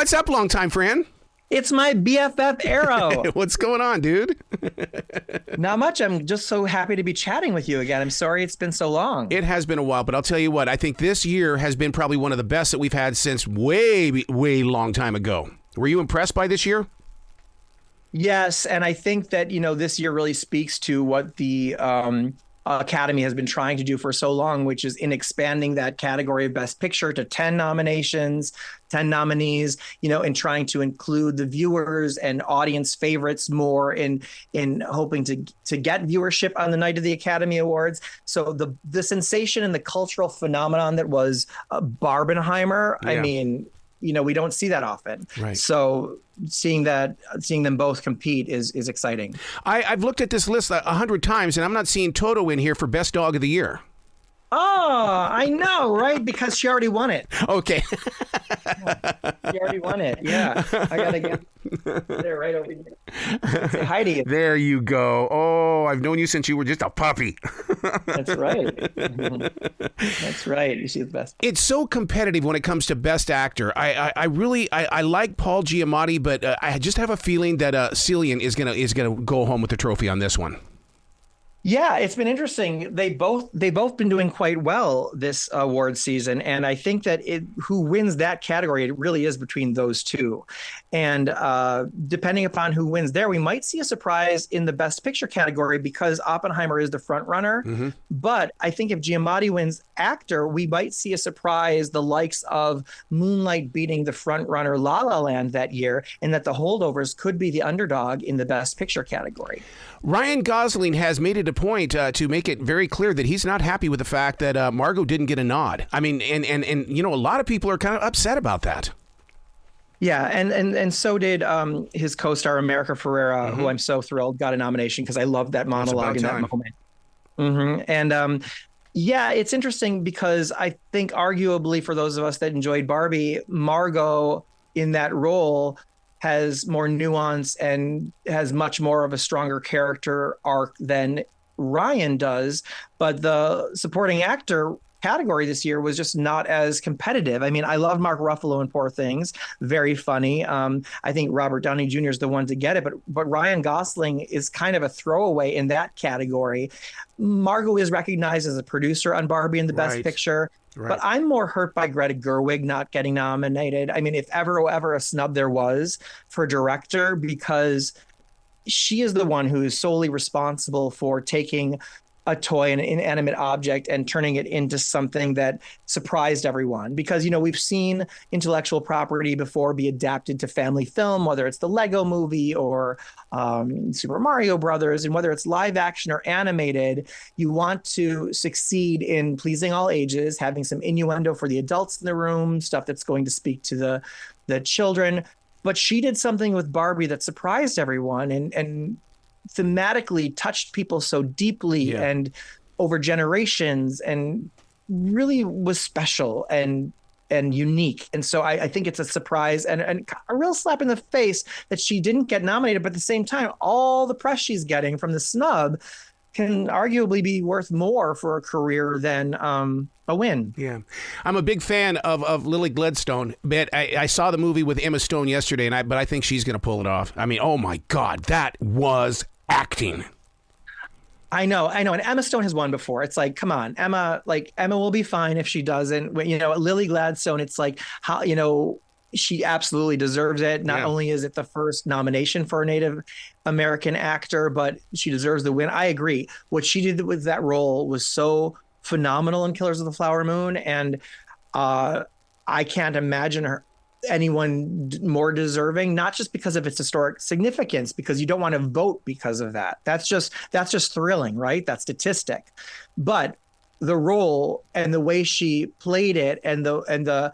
What's up, longtime friend? It's my BFF Arrow. What's going on, dude? Not much. I'm just so happy to be chatting with you again. I'm sorry it's been so long. It has been a while, but I'll tell you what, I think this year has been probably one of the best that we've had since way long time ago. Were you impressed by this year? Yes, and I think that, this year really speaks to what the Academy has been trying to do for so long, which is in expanding that category of Best Picture to 10 nominations, 10 nominees, and trying to include the viewers and audience favorites more in hoping to get viewership on the night of the Academy Awards. So the sensation and the cultural phenomenon that was Barbenheimer, yeah. I mean, we don't see that often. Right. So seeing them both compete is exciting. I've looked at this list 100 times, and I'm not seeing Toto in here for Best Dog of the Year. Oh, I know, right? Because she already won it. Okay. She already won it. Yeah. I got to get there right over here. Say Heidi. There you go. Oh, I've known you since you were just a puppy. That's right. That's right. She's the best. It's so competitive when it comes to Best Actor. I really like Paul Giamatti, but I just have a feeling that Cillian is gonna go home with the trophy on this one. Yeah, it's been interesting. They both been doing quite well this award season, and I think that who wins that category, it really is between those two. And depending upon who wins there, we might see a surprise in the Best Picture category because Oppenheimer is the front runner. Mm-hmm. But I think if Giamatti wins Actor, we might see a surprise, the likes of Moonlight beating the front runner La La Land that year, and that the holdovers could be the underdog in the Best Picture category. Ryan Gosling has made it a point to make it very clear that he's not happy with the fact that Margot didn't get a nod. I mean, and a lot of people are kind of upset about that. Yeah, and so did his co-star America Ferrera, mm-hmm. who I'm so thrilled got a nomination because I loved that monologue in that moment. Mm-hmm. And yeah, it's interesting because I think arguably for those of us that enjoyed Barbie, Margot in that role has more nuance and has much more of a stronger character arc than Ryan does. But the supporting actor category this year was just not as competitive. I mean, I love Mark Ruffalo in Poor Things. Very funny. I think Robert Downey Jr. is the one to get it, but Ryan Gosling is kind of a throwaway in that category. Margot is recognized as a producer on Barbie in the Best Picture. Right. But I'm more hurt by Greta Gerwig not getting nominated. I mean, if ever a snub there was for director, because she is the one who is solely responsible for taking a toy, an inanimate object, and turning it into something that surprised everyone. Because, we've seen intellectual property before be adapted to family film, whether it's the Lego movie or Super Mario Brothers, and whether it's live action or animated, you want to succeed in pleasing all ages, having some innuendo for the adults in the room, stuff that's going to speak to the children. But she did something with Barbie that surprised everyone and thematically touched people so deeply and over generations, and really was special and unique. And so I think it's a surprise and a real slap in the face that she didn't get nominated. But at the same time, all the press she's getting from the snub can arguably be worth more for a career than a win. Yeah. I'm a big fan of Lily Gladstone, but I saw the movie with Emma Stone yesterday, but I think she's going to pull it off. I mean, oh my God, that was acting. I know. And Emma Stone has won before. It's like, come on, Emma will be fine if she doesn't. Lily Gladstone, it's like, how, she absolutely deserves it. Not only is it the first nomination for a Native American actor, but she deserves the win. I agree. What she did with that role was so phenomenal in Killers of the Flower Moon. And I can't imagine anyone more deserving, not just because of its historic significance, because you don't want to vote because of that. That's just thrilling, right? That's statistic. But the role and the way she played it and the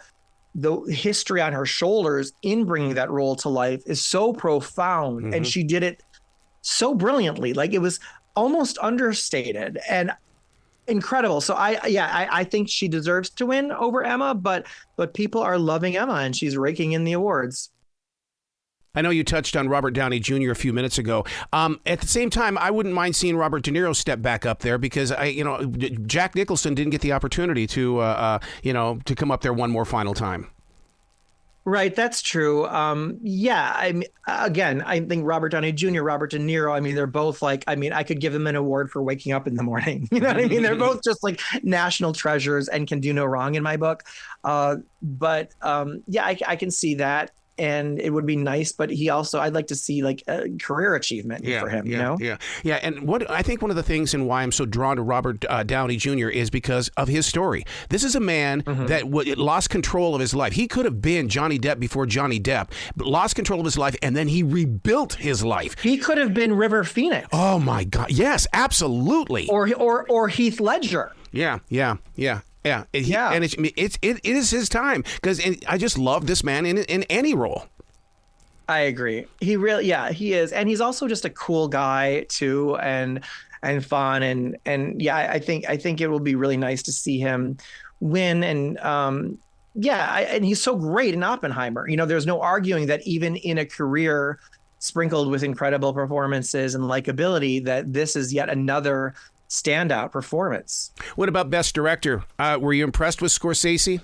history on her shoulders in bringing that role to life is so profound. Mm-hmm. And she did it so brilliantly. Like, it was almost understated and incredible. So I think she deserves to win over Emma, but people are loving Emma and she's raking in the awards. I know you touched on Robert Downey Jr. a few minutes ago. At the same time, I wouldn't mind seeing Robert De Niro step back up there because Jack Nicholson didn't get the opportunity to come up there one more final time. Right, that's true. Yeah, again, I think Robert Downey Jr., Robert De Niro, I mean, they're both like, I mean, I could give them an award for waking up in the morning. You know what I mean? They're both just like national treasures and can do no wrong in my book. Yeah, I can see that. And it would be nice, but I'd like to see like a career achievement for him, you know? Yeah. And what I think one of the things and why I'm so drawn to Robert Downey Jr. is because of his story. This is a man that lost control of his life. He could have been Johnny Depp before Johnny Depp, but lost control of his life, and then he rebuilt his life. He could have been River Phoenix. Oh my God! Yes, absolutely. Or Heath Ledger. Yeah. And it is his time because I just love this man in any role. I agree. He is, and he's also just a cool guy too, and fun, and yeah, I think it will be really nice to see him win, and and he's so great in Oppenheimer. You know, there's no arguing that even in a career sprinkled with incredible performances and likability, that this is yet another standout performance. What about Best Director? Were you impressed with Scorsese?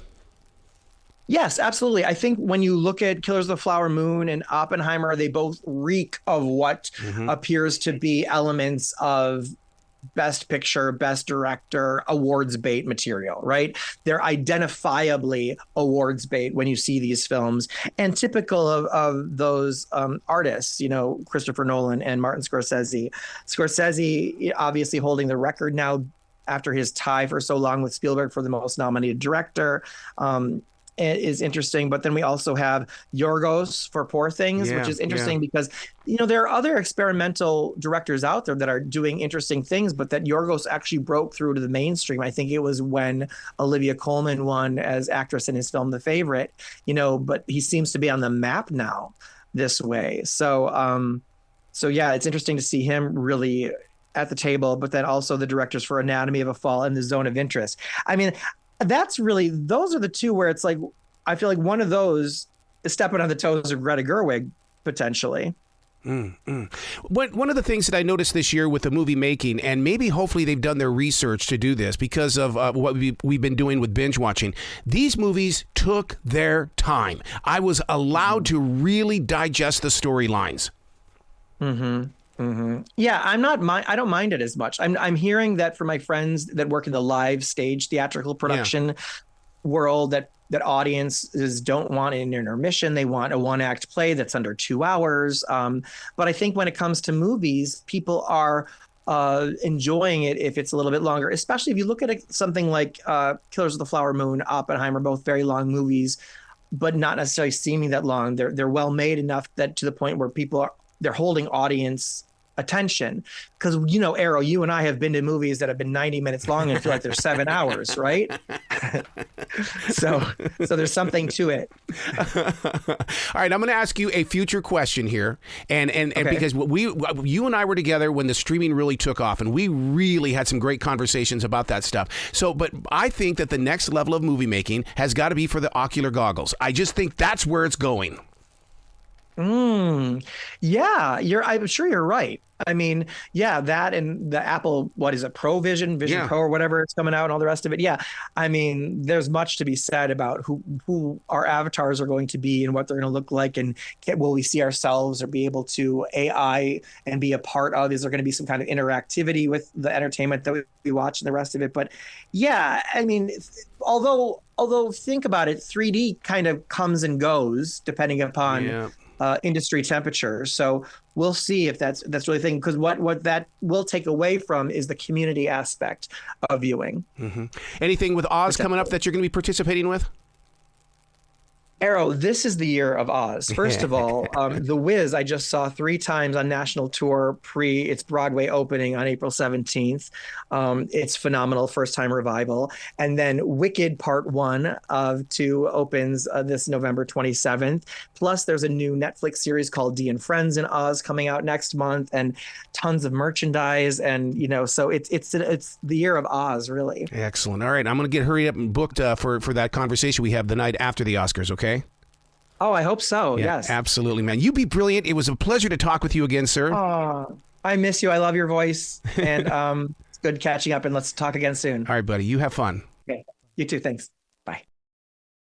Yes, absolutely. I think when you look at Killers of the Flower Moon and Oppenheimer, they both reek of what appears to be elements of Best Picture, Best Director, awards bait material, right? They're identifiably awards bait when you see these films, and typical of those artists, you know, Christopher Nolan and Martin Scorsese. Scorsese obviously holding the record now after his tie for so long with Spielberg for the most nominated director. Is interesting, but then we also have Yorgos for Poor Things, which is interesting because, you know, there are other experimental directors out there that are doing interesting things, but that Yorgos actually broke through to the mainstream. I think it was when Olivia Colman won as actress in his film The Favorite, you know, but he seems to be on the map now this way. So yeah, it's interesting to see him really at the table, but then also the directors for Anatomy of a Fall and The Zone of Interest. I mean, those are the two where it's like, I feel like one of those is stepping on the toes of Greta Gerwig, potentially. One of the things that I noticed this year with the movie making, and maybe hopefully they've done their research to do this because of what we've been doing with binge watching, these movies took their time. I was allowed to really digest the storylines. Yeah, I don't mind it as much. I'm hearing that from my friends that work in the live stage theatrical production world that audiences don't want an intermission. They want a one-act play that's under 2 hours. But I think when it comes to movies, people are enjoying it if it's a little bit longer, especially if you look at something like Killers of the Flower Moon, Oppenheimer, both very long movies, but not necessarily seeming that long. They're well made enough that to the point where they're holding audience attention, because, you know, Arrow, you and I have been to movies that have been 90 minutes long and feel like they're 7 hours, right? so there's something to it. All right, I'm going to ask you a future question here, and because you and I were together when the streaming really took off, and we really had some great conversations about that stuff. So, but I think that the next level of movie making has got to be for the ocular goggles. I just think that's where it's going. Yeah, I'm sure you're right. I mean, yeah, that and the Apple, what is it, Pro Vision Pro or whatever it's coming out and all the rest of it. Yeah. I mean, there's much to be said about who our avatars are going to be and what they're going to look like, and will we see ourselves or be able to AI and be a part of? Is there going to be some kind of interactivity with the entertainment that we watch and the rest of it? But yeah, I mean, although think about it, 3D kind of comes and goes depending upon industry temperature. So we'll see if that's really the thing, because what that will take away from is the community aspect of viewing. Anything with Oz coming up that you're going to be participating with? Arrow, this is the year of Oz. First of all, The Wiz I just saw 3 times on national tour pre its Broadway opening on April 17th. It's phenomenal, first-time revival. And then Wicked Part 1 of 2 opens this November 27th. Plus, there's a new Netflix series called Dee and Friends in Oz coming out next month, and tons of merchandise. And, you know, so it's the year of Oz, really. Excellent. All right, I'm going to get hurried up and booked for that conversation we have the night after the Oscars, okay? Oh, I hope so. Yeah, yes. Absolutely, man. You be brilliant. It was a pleasure to talk with you again, sir. Oh, I miss you. I love your voice. And it's good catching up, and let's talk again soon. All right, buddy. You have fun. Okay. You too. Thanks.